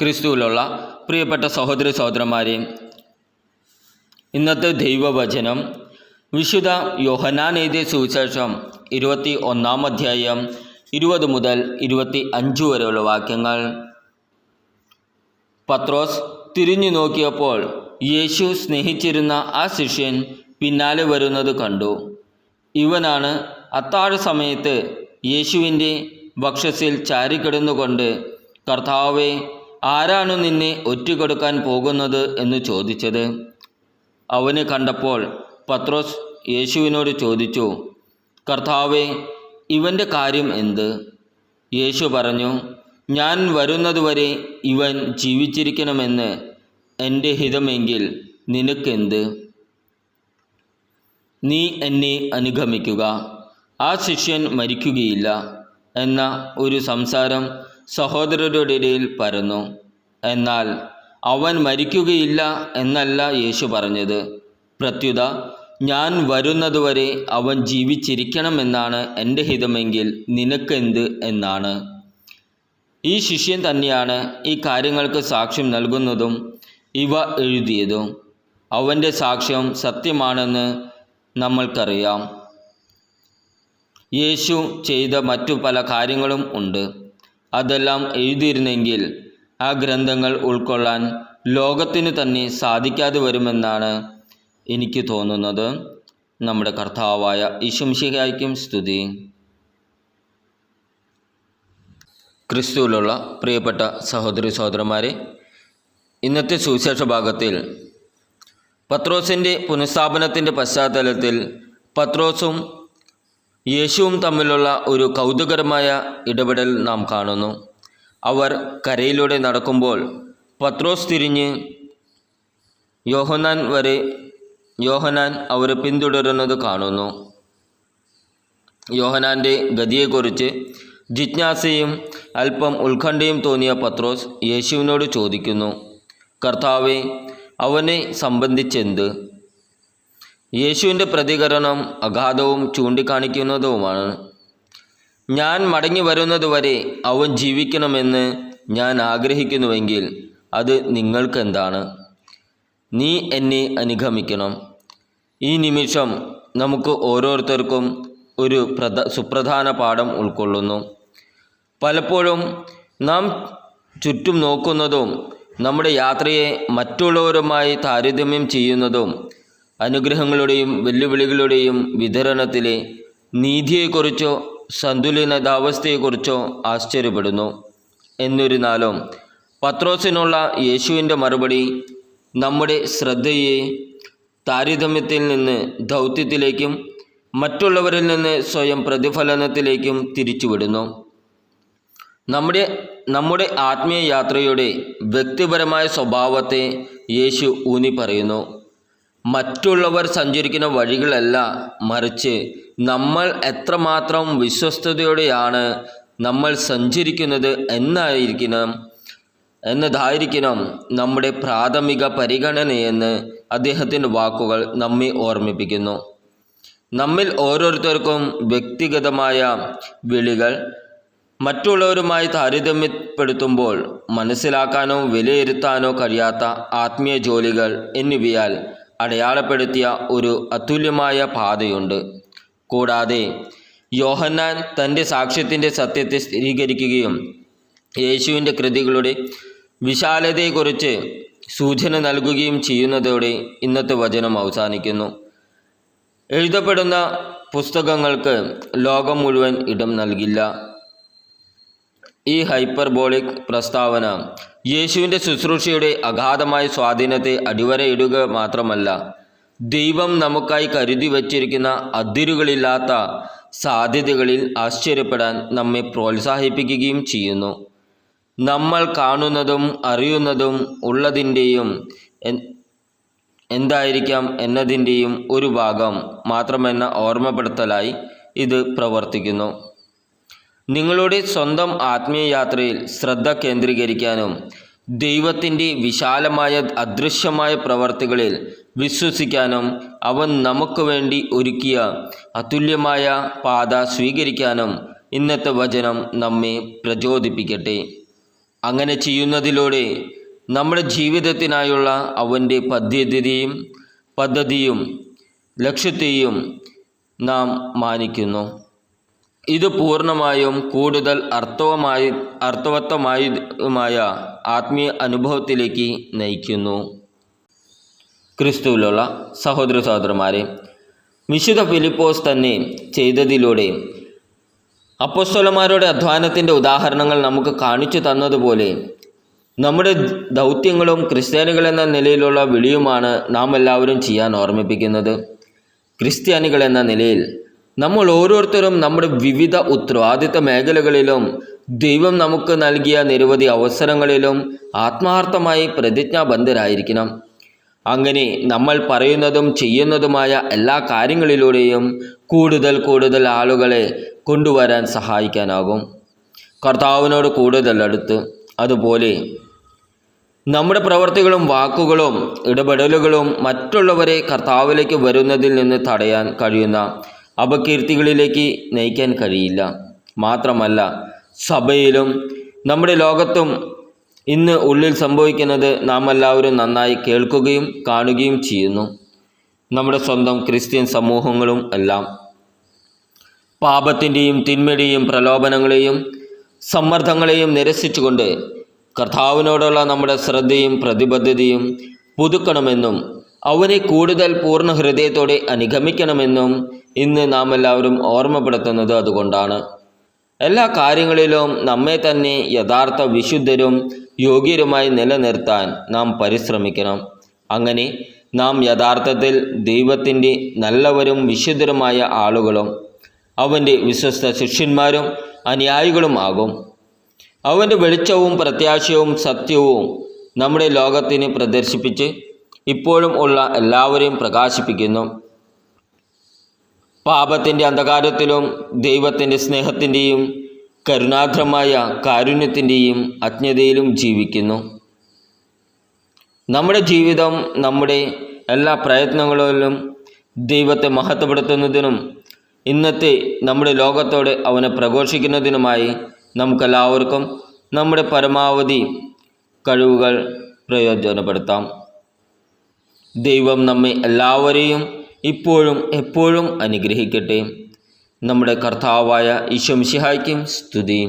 ക്രിസ്തുവിലുള്ള പ്രിയപ്പെട്ട സഹോദരി സഹോദരന്മാരെ, ഇന്നത്തെ ദൈവവചനം വിശുദ്ധ യോഹന്നാൻ എഴുതിയ സുവിശേഷം 21-ാം അധ്യായം 20 മുതൽ 25 വരെയുള്ള വാക്യങ്ങൾ. പത്രോസ് തിരിഞ്ഞു നോക്കിയപ്പോൾ യേശു സ്നേഹിച്ചിരുന്ന ആ ശിഷ്യൻ പിന്നാലെ വരുന്നത് കണ്ടു. ഇവനാണ് അത്താഴ സമയത്ത് യേശുവിൻ്റെ വക്ഷസ്സിൽ ചാരിക്കിടന്നുകൊണ്ട്, കർത്താവേ, ആരാണ് നിന്നെ ഒറ്റുകൊടുക്കാൻ പോകുന്നത് എന്ന് ചോദിച്ചത്. അവനെ കണ്ടപ്പോൾ പത്രോസ് യേശുവിനോട് ചോദിച്ചു, കർത്താവേ, ഇവൻ്റെ കാര്യം എന്ത്? യേശു പറഞ്ഞു, ഞാൻ വരുന്നതുവരെ ഇവൻ ജീവിച്ചിരിക്കണമെന്ന് എൻ്റെ ഹിതമെങ്കിൽ നിനക്കെന്ത്? നീ എന്നെ അനുഗമിക്കുക. ആ ശിഷ്യൻ മരിക്കുകയില്ല എന്ന ഒരു സംസാരം സഹോദരരുടെ ഇടയിൽ പരന്നു. എന്നാൽ അവൻ മരിക്കുകയില്ല എന്നല്ല യേശു പറഞ്ഞത്. പ്രത്യുത, ഞാൻ വരുന്നതുവരെ അവൻ ജീവിച്ചിരിക്കണമെന്നാണ് എൻ്റെ ഹിതമെങ്കിൽ നിനക്കെന്ത് എന്നാണ്. ഈ ശിഷ്യൻ തന്നെയാണ് ഈ കാര്യങ്ങൾക്ക് സാക്ഷ്യം നൽകുന്നതും ഇവ എഴുതിയതും. അവൻ്റെ സാക്ഷ്യം സത്യമാണെന്ന് നമ്മൾക്കറിയാം. യേശു ചെയ്ത മറ്റു പല കാര്യങ്ങളും ഉണ്ട്. അതെല്ലാം എഴുതിയിരുന്നെങ്കിൽ ആ ഗ്രന്ഥങ്ങൾ ഉൾക്കൊള്ളാൻ ലോകത്തിന് തന്നെ സാധിക്കാതെ വരുമെന്നാണ് എനിക്ക് തോന്നുന്നത്. നമ്മുടെ കർത്താവായ യേശു മിശിഹായ്ക്കും സ്തുതി. ക്രിസ്തുവിലുള്ള പ്രിയപ്പെട്ട സഹോദരി സഹോദരന്മാരെ, ഇന്നത്തെ സുവിശേഷ ഭാഗത്തിൽ പത്രോസിൻ്റെ പുനഃസ്ഥാപനത്തിൻ്റെ പശ്ചാത്തലത്തിൽ പത്രോസും യേശുവും തമ്മിലുള്ള ഒരു കൗതുകരമായ ഇടപെടൽ നാം കാണുന്നു. അവർ കരയിലൂടെ നടക്കുമ്പോൾ പത്രോസ് തിരിഞ്ഞ് യോഹന്നാൻ അവരെ പിന്തുടരുന്നത് കാണുന്നു. യോഹന്നാൻ്റെ ഗതിയെക്കുറിച്ച് ജിജ്ഞാസയും അല്പം ഉത്കണ്ഠയും തോന്നിയ പത്രോസ് യേശുവിനോട് ചോദിക്കുന്നു, കർത്താവേ, അവനെ സംബന്ധിച്ചെന്ത്? യേശുവിൻ്റെ പ്രതികരണം അഗാധവും ചൂണ്ടിക്കാണിക്കുന്നതുമാണ്. ഞാൻ മടങ്ങി വരുന്നതുവരെ അവൻ ജീവിക്കണമെന്ന് ഞാൻ ആഗ്രഹിക്കുന്നുവെങ്കിൽ അത് നിങ്ങൾക്കെന്താണ്? നീ എന്നെ അനുഗമിക്കണം. ഈ നിമിഷം നമുക്ക് ഓരോരുത്തർക്കും ഒരു സുപ്രധാന പാഠം ഉൾക്കൊള്ളുന്നു. പലപ്പോഴും നാം ചുറ്റും നോക്കുന്നതും നമ്മുടെ യാത്രയെ മറ്റുള്ളവരുമായി താരതമ്യം ചെയ്യുന്നതും അനുഗ്രഹങ്ങളുടെയും വെല്ലുവിളികളുടെയും വിതരണത്തിലെ നീതിയെക്കുറിച്ചോ സന്തുലിതാവസ്ഥയെക്കുറിച്ചോ ആശ്ചര്യപ്പെടുന്നു. എന്നിരുന്നാലും പത്രോസിനുള്ള യേശുവിൻ്റെ മറുപടി നമ്മുടെ ശ്രദ്ധയെ താരതമ്യത്തിൽ നിന്ന് ദൗത്യത്തിലേക്കും മറ്റുള്ളവരിൽ നിന്ന് സ്വയം പ്രതിഫലനത്തിലേക്കും തിരിച്ചുവിടുന്നു. നമ്മുടെ ആത്മീയ യാത്രയുടെ വ്യക്തിപരമായ സ്വഭാവത്തെ യേശു ഊന്നി പറയുന്നു. മറ്റുള്ളവർ സഞ്ചരിക്കുന്ന വഴികളല്ല, മറിച്ച് നമ്മൾ എത്രമാത്രം വിശ്വസ്തയോടെയാണ് നമ്മൾ സഞ്ചരിക്കുന്നത് എന്നതായിരിക്കണം നമ്മുടെ പ്രാഥമിക പരിഗണനയെന്ന് അദ്ദേഹത്തിൻ്റെ വാക്കുകൾ നമ്മെ ഓർമ്മിപ്പിക്കുന്നു. നമ്മിൽ ഓരോരുത്തർക്കും വ്യക്തിഗതമായ വിളികൾ മറ്റുള്ളവരുമായി താരതമ്യപ്പെടുത്തുമ്പോൾ മനസ്സിലാക്കാനോ വിലയിരുത്താനോ കഴിയാത്ത ആത്മീയ ജോലികൾ എന്നിവയാൽ അടയാളപ്പെടുത്തിയ ഒരു അതുല്യമായ പാതയുണ്ട്. കൂടാതെ യോഹന്നാൻ തൻ്റെ സാക്ഷ്യത്തിൻ്റെ സത്യത്തെ സ്ഥിരീകരിക്കുകയും യേശുവിൻ്റെ കൃതികളുടെ വിശാലതയെക്കുറിച്ച് സൂചന നൽകുകയും ചെയ്യുന്നതോടെ ഇന്നത്തെ വചനം അവസാനിക്കുന്നു. എഴുതപ്പെടുന്ന പുസ്തകങ്ങൾക്ക് ലോകം മുഴുവൻ ഇടം നൽകില്ല. ഈ ഹൈപ്പർബോളിക് പ്രസ്താവന യേശുവിൻ്റെ ശുശ്രൂഷയുടെ അഗാധമായ സ്വാധീനത്തെ അടിവരയിടുക മാത്രമല്ല, ദൈവം നമുക്കായി കരുതി വച്ചിരിക്കുന്ന അതിരുകളില്ലാത്ത സാധ്യതകളിൽ ആശ്ചര്യപ്പെടാൻ നമ്മെ പ്രോത്സാഹിപ്പിക്കുകയും ചെയ്യുന്നു. നമ്മൾ കാണുന്നതും അറിയുന്നതും ഉള്ളതിൻ്റെയും എന്തായിരിക്കാം എന്നതിൻ്റെയും ഒരു ഭാഗം മാത്രമെന്ന ഓർമ്മപ്പെടുത്തലായി ഇത് പ്രവർത്തിക്കുന്നു. നിങ്ങളുടെ സ്വന്തം ആത്മീയ യാത്രയിൽ ശ്രദ്ധ കേന്ദ്രീകരിക്കാനും ദൈവത്തിൻ്റെ വിശാലമായ അദൃശ്യമായ പ്രവർത്തികളിൽ വിശ്വസിക്കാനും അവൻ നമുക്ക് വേണ്ടി ഒരുക്കിയ അതുല്യമായ പാത സ്വീകരിക്കാനും ഇന്നത്തെ വചനം നമ്മെ പ്രചോദിപ്പിക്കട്ടെ. അങ്ങനെ ചെയ്യുന്നതിലൂടെ നമ്മുടെ ജീവിതത്തിനായുള്ള അവൻ്റെ പദ്ധതിയും ലക്ഷ്യത്തെയും നാം മാനിക്കുന്നു. ഇത് പൂർണ്ണമായും കൂടുതൽ അർത്ഥവത്തമായ ആത്മീയ അനുഭവത്തിലേക്ക് നയിക്കുന്നു. ക്രിസ്തുവിലുള്ള സഹോദര സഹോദരന്മാരെ, വിശുദ്ധ ഫിലിപ്പോസ് തന്നെ ചെയ്തതിലൂടെ അപ്പോസ്തലന്മാരുടെ അധ്വാനത്തിൻ്റെ ഉദാഹരണങ്ങൾ നമുക്ക് കാണിച്ചു തന്നതുപോലെ നമ്മുടെ ദൗത്യങ്ങളും ക്രിസ്ത്യാനികളെന്ന നിലയിലുള്ള വിളിയുമാണ് നാം എല്ലാവരും ചെയ്യാൻ ഓർമ്മിപ്പിക്കുന്നത്. ക്രിസ്ത്യാനികൾ എന്ന നിലയിൽ നമ്മൾ ഓരോരുത്തരും നമ്മുടെ വിവിധ ഉത്തരവാദിത്ത മേഖലകളിലും ദൈവം നമുക്ക് നൽകിയ നിരവധി അവസരങ്ങളിലും ആത്മാർത്ഥമായി പ്രതിജ്ഞാബദ്ധരായിരിക്കണം. അങ്ങനെ നമ്മൾ പറയുന്നതും ചെയ്യുന്നതുമായ എല്ലാ കാര്യങ്ങളിലൂടെയും കൂടുതൽ ആളുകളെ കൊണ്ടുവരാൻ സഹായിക്കാനാകും, കർത്താവിനോട് കൂടുതൽ അടുത്ത്. അതുപോലെ നമ്മുടെ പ്രവൃത്തികളും വാക്കുകളും ഇടപെടലുകളും മറ്റുള്ളവരെ കർത്താവിലേക്ക് വരുന്നതിൽ നിന്ന് തടയാൻ കഴിയുന്ന അപകീർത്തികളിലേക്ക് നയിക്കാൻ കഴിയില്ല. മാത്രമല്ല, സഭയിലും നമ്മുടെ ലോകത്തും ഇന്ന് ഉള്ളിൽ സംഭവിക്കുന്നത് നാം എല്ലാവരും നന്നായി കേൾക്കുകയും കാണുകയും ചെയ്യുന്നു. നമ്മുടെ സ്വന്തം ക്രിസ്ത്യൻ സമൂഹങ്ങളും എല്ലാം പാപത്തിൻ്റെയും തിന്മയുടെയും പ്രലോഭനങ്ങളെയും സമ്മർദ്ദങ്ങളെയും നിരസിച്ചുകൊണ്ട് കർത്താവിനോടുള്ള നമ്മുടെ ശ്രദ്ധയും പ്രതിബദ്ധതയും പുതുക്കണമെന്നും അവനെ കൂടുതൽ പൂർണ്ണ ഹൃദയത്തോടെ അനുഗമിക്കണമെന്നും ഇന്ന് നാം എല്ലാവരും ഓർമ്മപ്പെടുത്തുന്നത് അതുകൊണ്ടാണ്. എല്ലാ കാര്യങ്ങളിലും നമ്മെ തന്നെ യഥാർത്ഥ വിശുദ്ധരും യോഗ്യരുമായി നിലനിർത്താൻ നാം പരിശ്രമിക്കണം. അങ്ങനെ നാം യഥാർത്ഥത്തിൽ ദൈവത്തിൻ്റെ നല്ലവരും വിശുദ്ധരുമായ ആളുകളും അവൻ്റെ വിശ്വസ്ത ശിഷ്യന്മാരും അനുയായികളും ആകും. അവൻ്റെ വെളിച്ചവും പ്രത്യാശയും സത്യവും നമ്മുടെ ലോകത്തിന് പ്രദർശിപ്പിച്ച് ഇപ്പോഴും ഉള്ള എല്ലാവരെയും പ്രകാശിപ്പിക്കുന്നു. പാപത്തിൻ്റെ അന്ധകാരത്തിലും ദൈവത്തിൻ്റെ സ്നേഹത്തിൻ്റെയും കരുണാർദ്രമായ കാരുണ്യത്തിൻ്റെയും അജ്ഞതയിലും ജീവിക്കുന്നു. നമ്മുടെ ജീവിതം നമ്മുടെ എല്ലാ പ്രയത്നങ്ങളിലും ദൈവത്തെ മഹത്വപ്പെടുത്തുന്നതിനും ഇന്നത്തെ നമ്മുടെ ലോകത്തോടെ അവനെ പ്രഘോഷിക്കുന്നതിനുമായി നമുക്കെല്ലാവർക്കും നമ്മുടെ പരമാവധി കഴിവുകൾ പ്രയോജനപ്പെടുത്താം. ദൈവം നമ്മെ എല്ലാവരെയും ഇപ്പോഴും എപ്പോഴും അനുഗ്രഹിക്കട്ടെ. നമ്മുടെ കർത്താവായ ഈശോ മിശിഹായ്ക്കും സ്തുതി.